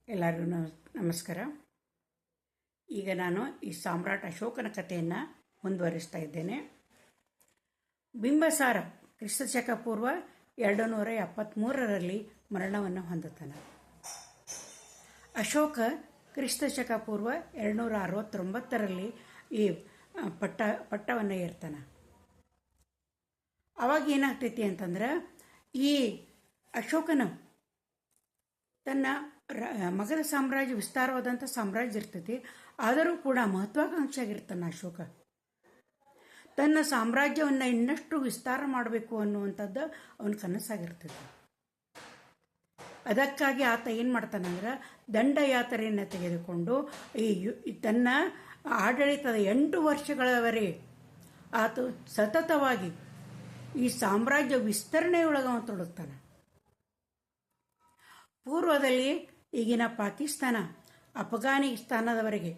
ಎಲ್ಲರಿಗೂ ನಮಸ್ಕಾರ. ಈಗ ನಾನು ಈ ಸಾಮ್ರಾಟ್ ಅಶೋಕನ ಕಥೆಯನ್ನು ಮುಂದುವರಿಸ್ತಾ ಇದ್ದೇನೆ. ಬಿಂಬಸಾರ ಕ್ರಿಸ್ತಶಕ ಪೂರ್ವ 273ರಲ್ಲಿ ಮರಣವನ್ನು ಹೊಂದುತ್ತಾನೆ. ಅಶೋಕ ಕ್ರಿಸ್ತಶಕ ಪೂರ್ವ 269ರಲ್ಲಿ ಈ ಪಟ್ಟವನ್ನು ಏರ್ತಾನೆ. ಅವಾಗ ಏನಾಗ್ತೈತಿ ಅಂತಂದ್ರೆ, ಈ ಅಶೋಕನ ತನ್ನ ಮಗದ ಸಾಮ್ರಾಜ್ಯ ವಿಸ್ತಾರವಾದಂಥ ಸಾಮ್ರಾಜ್ಯ ಇರ್ತೈತಿ. ಆದರೂ ಕೂಡ ಮಹತ್ವಾಕಾಂಕ್ಷಿ ಆಗಿರ್ತಾನೆ ಅಶೋಕ. ತನ್ನ ಸಾಮ್ರಾಜ್ಯವನ್ನು ಇನ್ನಷ್ಟು ವಿಸ್ತಾರ ಮಾಡಬೇಕು ಅನ್ನುವಂಥದ್ದು ಅವನ ಕನಸಾಗಿರ್ತೈತಿ. ಅದಕ್ಕಾಗಿ ಆತ ಏನು ಮಾಡ್ತಾನಂದ್ರೆ, ದಂಡಯಾತ್ರೆಯನ್ನು ತೆಗೆದುಕೊಂಡು ತನ್ನ ಆಡಳಿತದ 8 ವರ್ಷಗಳವರೆಗೆ ಆತ ಸತತವಾಗಿ ಈ ಸಾಮ್ರಾಜ್ಯ ವಿಸ್ತರಣೆಯೊಳಗೆ ಅವನು ತೊಡಗ್ತಾನೆ. ಪೂರ್ವದಲ್ಲಿ ಈಗಿನ ಪಾಕಿಸ್ತಾನ, ಅಫ್ಘಾನಿಸ್ತಾನದವರೆಗೆ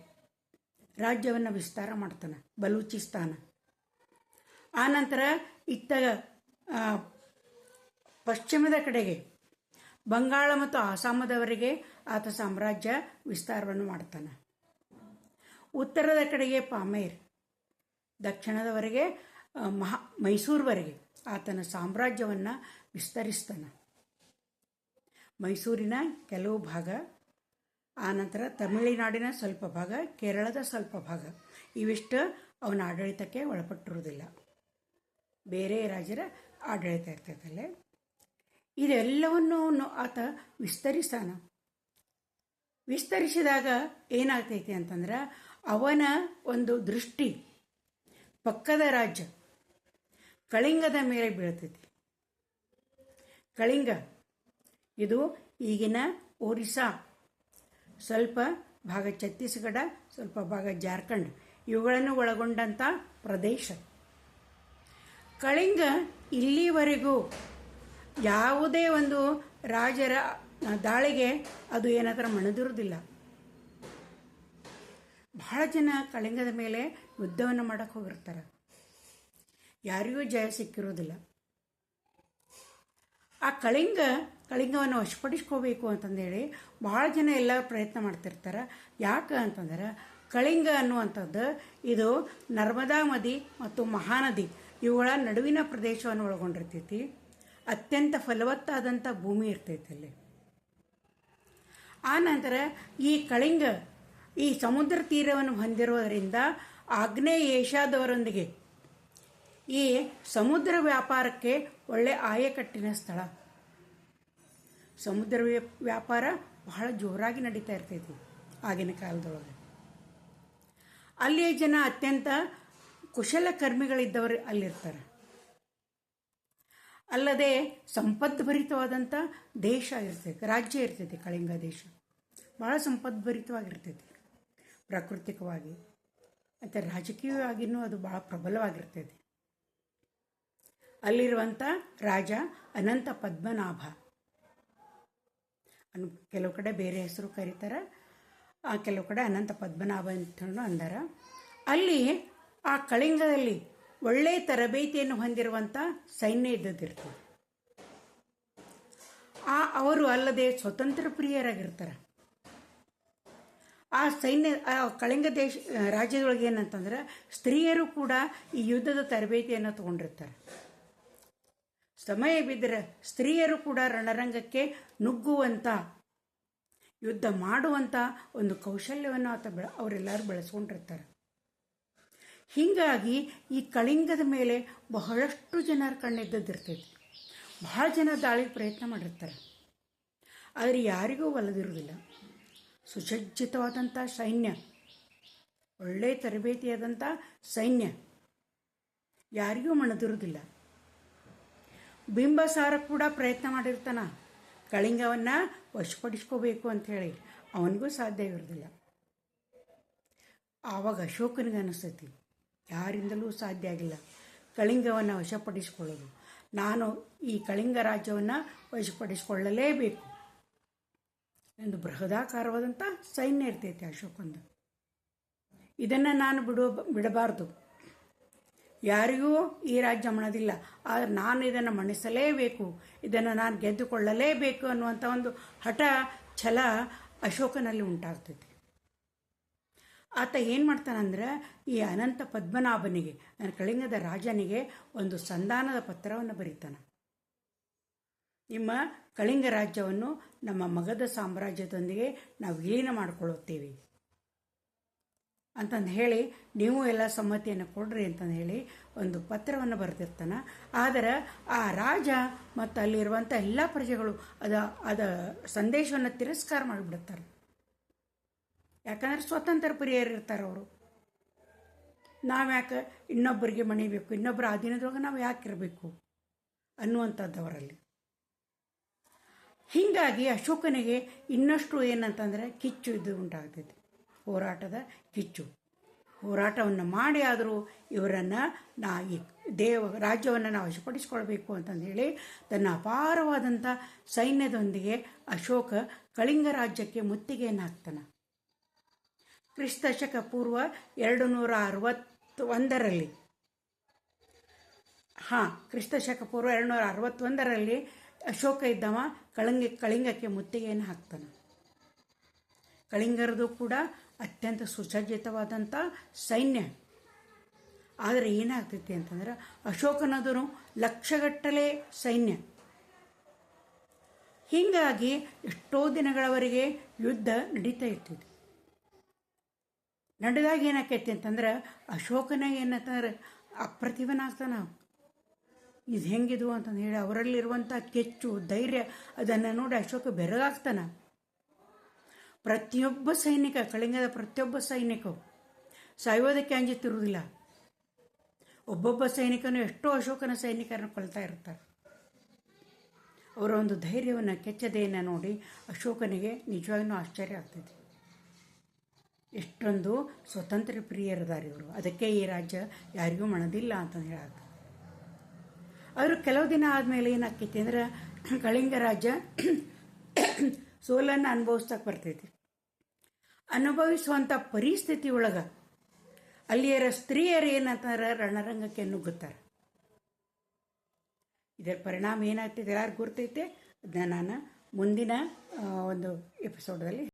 ರಾಜ್ಯವನ್ನು ವಿಸ್ತಾರ ಮಾಡ್ತಾನೆ, ಬಲೂಚಿಸ್ತಾನ. ಆನಂತರ ಇತ್ತ ಪಶ್ಚಿಮದ ಕಡೆಗೆ ಬಂಗಾಳ ಮತ್ತು ಆಸಾಮದವರೆಗೆ ಆತ ಸಾಮ್ರಾಜ್ಯ ವಿಸ್ತಾರವನ್ನು ಮಾಡ್ತಾನೆ. ಉತ್ತರದ ಕಡೆಗೆ ಪಾಮೇರ್, ದಕ್ಷಿಣದವರೆಗೆ ಮೈಸೂರುವರೆಗೆ ಆತನ ಸಾಮ್ರಾಜ್ಯವನ್ನು ವಿಸ್ತರಿಸ್ತಾನೆ. ಮೈಸೂರಿನ ಕೆಲವು ಭಾಗ, ಆನಂತರ ತಮಿಳುನಾಡಿನ ಸ್ವಲ್ಪ ಭಾಗ, ಕೇರಳದ ಸ್ವಲ್ಪ ಭಾಗ, ಇವಿಷ್ಟು ಅವನ ಆಡಳಿತಕ್ಕೆ ಒಳಪಟ್ಟಿರುವುದಿಲ್ಲ. ಬೇರೆ ರಾಜರ ಆಡಳಿತ ಇರ್ತೈತಲ್ಲೇ. ಇದೆಲ್ಲವನ್ನು ಆತ ವಿಸ್ತರಿಸ್ತಾನ. ವಿಸ್ತರಿಸಿದಾಗ ಏನಾಗ್ತೈತಿ ಅಂತಂದ್ರೆ, ಅವನ ಒಂದು ದೃಷ್ಟಿ ಪಕ್ಕದ ರಾಜ್ಯ ಕಳಿಂಗದ ಮೇಲೆ ಬೀಳ್ತೈತಿ. ಕಳಿಂಗ ಇದು ಈಗಿನ ಒರಿಸ್ಸಾ, ಸ್ವಲ್ಪ ಭಾಗ ಛತ್ತೀಸ್ಗಢ, ಸ್ವಲ್ಪ ಭಾಗ ಜಾರ್ಖಂಡ್, ಇವುಗಳನ್ನು ಒಳಗೊಂಡಂಥ ಪ್ರದೇಶ. ಕಳಿಂಗ ಇಲ್ಲಿವರೆಗೂ ಯಾವುದೇ ಒಂದು ರಾಜರ ದಾಳಿಗೆ ಅದು ಏನಾದರೂ ಮಣಿದಿರುವುದಿಲ್ಲ. ಬಹಳ ಜನ ಕಳಿಂಗದ ಮೇಲೆ ಯುದ್ಧವನ್ನು ಮಾಡಕ್ಕೆ ಹೋಗಿರ್ತಾರೆ, ಯಾರಿಗೂ ಜಯ ಸಿಕ್ಕಿರೋದಿಲ್ಲ. ಆ ಕಳಿಂಗವನ್ನು ವಶಪಡಿಸ್ಕೋಬೇಕು ಅಂತಂದೇಳಿ ಭಾಳ ಜನ ಎಲ್ಲ ಪ್ರಯತ್ನ ಮಾಡ್ತಿರ್ತಾರೆ. ಯಾಕೆ ಅಂತಂದ್ರೆ, ಕಳಿಂಗ ಅನ್ನುವಂಥದ್ದು ಇದು ನರ್ಮದಾ ನದಿ ಮತ್ತು ಮಹಾನದಿ ಇವುಗಳ ನಡುವಿನ ಪ್ರದೇಶವನ್ನು ಒಳಗೊಂಡಿರ್ತೈತಿ. ಅತ್ಯಂತ ಫಲವತ್ತಾದಂಥ ಭೂಮಿ ಇರ್ತೈತಿ ಅಲ್ಲಿ. ಆನಂತರ ಈ ಕಳಿಂಗ ಈ ಸಮುದ್ರ ತೀರವನ್ನು ಹೊಂದಿರುವುದರಿಂದ ಆಗ್ನೇಯ ಏಷ್ಯಾದವರೊಂದಿಗೆ ಈ ಸಮುದ್ರ ವ್ಯಾಪಾರಕ್ಕೆ ಒಳ್ಳೆ ಆಯಕಟ್ಟಿನ ಸ್ಥಳ. ಸಮುದ್ರ ವ್ಯಾಪಾರ ಬಹಳ ಜೋರಾಗಿ ನಡೀತಾ ಇರ್ತೈತಿ ಆಗಿನ ಕಾಲದೊಳಗೆ. ಅಲ್ಲಿಯ ಜನ ಅತ್ಯಂತ ಕುಶಲಕರ್ಮಿಗಳಿದ್ದವರು ಅಲ್ಲಿರ್ತಾರೆ. ಅಲ್ಲದೆ ಸಂಪದ್ಭರಿತವಾದಂಥ ದೇಶ ಇರ್ತೈತಿ, ರಾಜ್ಯ ಇರ್ತೈತಿ. ಕಳಿಂಗ ದೇಶ ಬಹಳ ಸಂಪದ್ಭರಿತವಾಗಿರ್ತೈತಿ, ಪ್ರಾಕೃತಿಕವಾಗಿ ಮತ್ತು ರಾಜಕೀಯವಾಗಿಯೂ ಅದು ಬಹಳ ಪ್ರಬಲವಾಗಿರ್ತೈತಿ. ಅಲ್ಲಿರುವಂಥ ರಾಜ ಅನಂತ ಪದ್ಮನಾಭ, ಕೆಲವು ಕಡೆ ಬೇರೆ ಹೆಸರು ಕರೀತಾರೆ, ಕೆಲವು ಕಡೆ ಅನಂತ ಪದ್ಮನಾಭ ಅಂತ ಅಂದಾರ. ಅಲ್ಲಿ ಆ ಕಳಿಂಗದಲ್ಲಿ ಒಳ್ಳೆಯ ತರಬೇತಿಯನ್ನು ಹೊಂದಿರುವಂಥ ಸೈನ್ಯ ಇದ್ದದಿರ್ತದೆ. ಅವರು ಅಲ್ಲದೆ ಸ್ವತಂತ್ರ ಪ್ರಿಯರಾಗಿರ್ತಾರೆ. ಆ ಸೈನ್ಯ ಕಳಿಂಗ ದೇಶ ರಾಜ್ಯದೊಳಗೆ ಏನಂತಂದ್ರೆ, ಸ್ತ್ರೀಯರು ಕೂಡ ಈ ಯುದ್ಧದ ತರಬೇತಿಯನ್ನು ತಗೊಂಡಿರ್ತಾರೆ. ಸಮಯ ಬಿದ್ದರೆ ಸ್ತ್ರೀಯರು ಕೂಡ ರಣರಂಗಕ್ಕೆ ನುಗ್ಗುವಂಥ, ಯುದ್ಧ ಮಾಡುವಂಥ ಒಂದು ಕೌಶಲ್ಯವನ್ನು ಅವರೆಲ್ಲರೂ ಬೆಳೆಸ್ಕೊಂಡಿರ್ತಾರೆ. ಹೀಗಾಗಿ ಈ ಕಳಿಂಗದ ಮೇಲೆ ಬಹಳಷ್ಟು ಜನರ ಕಣ್ಣಿದ್ದದಿರ್ತೈತಿ. ಬಹಳ ಜನ ದಾಳಿಗೆ ಪ್ರಯತ್ನ ಮಾಡಿರ್ತಾರೆ, ಆದರೆ ಯಾರಿಗೂ ಒಲದಿರುವುದಿಲ್ಲ. ಸುಸಜ್ಜಿತವಾದಂಥ ಸೈನ್ಯ, ಒಳ್ಳೆಯ ತರಬೇತಿಯಾದಂಥ ಸೈನ್ಯ ಯಾರಿಗೂ ಮಣದಿರುವುದಿಲ್ಲ. ಬಿಂಬಸಾರ ಕೂಡ ಪ್ರಯತ್ನ ಮಾಡಿರ್ತಾನ ಕಳಿಂಗವನ್ನು ವಶಪಡಿಸ್ಕೋಬೇಕು ಅಂಥೇಳಿ, ಅವನಿಗೂ ಸಾಧ್ಯ ಇರೋದಿಲ್ಲ. ಆವಾಗ ಅಶೋಕನಿಗೆ ಅನಿಸ್ತೈತಿ, ಯಾರಿಂದಲೂ ಸಾಧ್ಯ ಆಗಿಲ್ಲ ಕಳಿಂಗವನ್ನು ವಶಪಡಿಸಿಕೊಳ್ಳೋದು. ನಾನು ಈ ಕಳಿಂಗ ರಾಜ್ಯವನ್ನು ವಶಪಡಿಸಿಕೊಳ್ಳಲೇಬೇಕು ಎಂದು ಬೃಹದಾಕಾರವಾದಂಥ ಸೈನ್ಯ ಇರ್ತೈತಿ ಅಶೋಕಂದು. ಇದನ್ನು ನಾನು ಬಿಡಬಾರ್ದು, ಯಾರಿಗೂ ಈ ರಾಜ್ಯ ಮಣದಿಲ್ಲ, ಆದರೆ ನಾನು ಇದನ್ನು ಮಣಿಸಲೇಬೇಕು, ಇದನ್ನು ನಾನು ಗೆದ್ದುಕೊಳ್ಳಲೇಬೇಕು ಅನ್ನುವಂಥ ಒಂದು ಹಠ ಛಲ ಅಶೋಕನಲ್ಲಿ ಉಂಟಾಗ್ತೈತಿ. ಆತ ಏನು ಮಾಡ್ತಾನಂದ್ರೆ ಈ ಅನಂತ ಪದ್ಮನಾಭನಿಗೆ, ಕಳಿಂಗದ ರಾಜನಿಗೆ ಒಂದು ಸಂಧಾನದ ಪತ್ರವನ್ನು ಬರೀತಾನೆ. ನಿಮ್ಮ ಕಳಿಂಗ ರಾಜ್ಯವನ್ನು ನಮ್ಮ ಮಗಧ ಸಾಮ್ರಾಜ್ಯದೊಂದಿಗೆ ನಾವು ವಿಲೀನ ಮಾಡಿಕೊಳ್ಳುತ್ತೇವೆ ಅಂತಂದು ಹೇಳಿ, ನೀವು ಎಲ್ಲ ಸಮ್ಮತಿಯನ್ನು ಕೊಡ್ರಿ ಅಂತಂದು ಹೇಳಿ ಒಂದು ಪತ್ರವನ್ನು ಬರೆದಿರ್ತಾನೆ. ಆದರೆ ಆ ರಾಜ ಮತ್ತು ಅಲ್ಲಿರುವಂಥ ಎಲ್ಲ ಪ್ರಜೆಗಳು ಅದ ಸಂದೇಶವನ್ನು ತಿರಸ್ಕಾರ ಮಾಡಿಬಿಡ್ತಾರೆ. ಯಾಕಂದ್ರೆ ಸ್ವತಂತ್ರ ಪ್ರಿಯರಿರ್ತಾರೆ ಅವರು. ನಾವು ಯಾಕೆ ಇನ್ನೊಬ್ಬರಿಗೆ ಮಣಿಬೇಕು, ಇನ್ನೊಬ್ಬರ ಅಧೀನದೊಳಗೆ ನಾವು ಯಾಕೆ ಇರಬೇಕು ಅನ್ನುವಂಥದ್ದವರಲ್ಲಿ. ಹೀಗಾಗಿ ಅಶೋಕನಿಗೆ ಇನ್ನಷ್ಟು ಏನಂತಂದರೆ ಕಿಚ್ಚು ಇದು ಉಂಟಾಗ್ತೈತಿ, ಹೋರಾಟದ ಕಿಚ್ಚು. ಹೋರಾಟವನ್ನು ಮಾಡಿ ಆದರೂ ಇವರನ್ನು ಈ ರಾಜ್ಯವನ್ನು ನಾವು ವಶಪಡಿಸಿಕೊಳ್ಬೇಕು ಅಂತಂದು ಹೇಳಿ ತನ್ನ ಅಪಾರವಾದಂಥ ಸೈನ್ಯದೊಂದಿಗೆ ಅಶೋಕ ಕಳಿಂಗ ರಾಜ್ಯಕ್ಕೆ ಮುತ್ತಿಗೆಯನ್ನು ಹಾಕ್ತಾನೆ. ಕ್ರಿಸ್ತಶಕ ಪೂರ್ವ 261ರಲ್ಲಿ ಕ್ರಿಸ್ತಶಕ ಪೂರ್ವ 261ರಲ್ಲಿ ಅಶೋಕ ಇದ್ದವ ಕಳಿಂಗಕ್ಕೆ ಮುತ್ತಿಗೆಯನ್ನು ಹಾಕ್ತಾನೆ. ಕಳಿಂಗರದು ಕೂಡ ಅತ್ಯಂತ ಸುಸಜ್ಜಿತವಾದಂಥ ಸೈನ್ಯ. ಆದರೆ ಏನಾಗ್ತೈತಿ ಅಂತಂದ್ರೆ ಅಶೋಕನದು ಲಕ್ಷಗಟ್ಟಲೆ ಸೈನ್ಯ. ಹೀಗಾಗಿ ಎಷ್ಟೋ ದಿನಗಳವರೆಗೆ ಯುದ್ಧ ನಡೀತಾ ಇರ್ತೈತಿ. ನಡೆದಾಗ ಏನಾಕೈತಿ ಅಂತಂದ್ರೆ ಅಶೋಕನ ಏನಂತಂದ್ರೆ ಅಪ್ರತಿಭನಾಗ್ತಾನೆ. ಇದು ಹೆಂಗಿದು ಅಂತಂದು ಹೇಳಿ ಅವರಲ್ಲಿರುವಂಥ ಕೆಚ್ಚು ಧೈರ್ಯ ಅದನ್ನು ನೋಡಿ ಅಶೋಕ ಬೆರಗಾಗ್ತಾನೆ. ಪ್ರತಿಯೊಬ್ಬ ಸೈನಿಕ, ಕಳಿಂಗದ ಪ್ರತಿಯೊಬ್ಬ ಸೈನಿಕ ಸಾಯೋದಕ್ಕೆ ಅಂಜುತ್ತಿರುವುದಿಲ್ಲ. ಒಬ್ಬೊಬ್ಬ ಸೈನಿಕನು ಎಷ್ಟೋ ಅಶೋಕನ ಸೈನಿಕರನ್ನು ಕೊಲ್ತಾ ಇರ್ತಾರೆ. ಅವರ ಒಂದು ಧೈರ್ಯವನ್ನು, ಕೆಚ್ಚದೆಯನ್ನು ನೋಡಿ ಅಶೋಕನಿಗೆ ನಿಜವಾಗ್ಲೂ ಆಶ್ಚರ್ಯ ಆಗ್ತೈತಿ. ಎಷ್ಟೊಂದು ಸ್ವತಂತ್ರ ಪ್ರಿಯರಿದ್ದಾರೆ ಇವರು, ಅದಕ್ಕೆ ಈ ರಾಜ್ಯ ಯಾರಿಗೂ ಮಣದಿಲ್ಲ ಅಂತಂದು ಹೇಳಾಗ್ತದೆ. ಆದರೂ ಕೆಲವು ದಿನ ಆದಮೇಲೆ ಏನಾಗ್ತೈತಿ ಅಂದ್ರೆ ಕಳಿಂಗ ರಾಜ್ಯ ಸೋಲನ್ನು ಅನುಭವಿಸ್ತಕ್ಕೆ ಬರ್ತೈತಿ. ಅನುಭವಿಸುವಂಥ ಪರಿಸ್ಥಿತಿ ಒಳಗೆ ಅಲ್ಲಿಯರ ಸ್ತ್ರೀಯರು ಏನಂತಾರೆ ರಣರಂಗಕ್ಕೆ ನುಗ್ಗುತ್ತಾರೆ. ಇದರ ಪರಿಣಾಮ ಏನಾಗ್ತೈತೆ ಎಲ್ಲರಿಗೂ ಗುರ್ತೈತೆ. ಅದನ್ನ ನಾನು ಮುಂದಿನ ಒಂದು ಎಪಿಸೋಡಲ್ಲಿ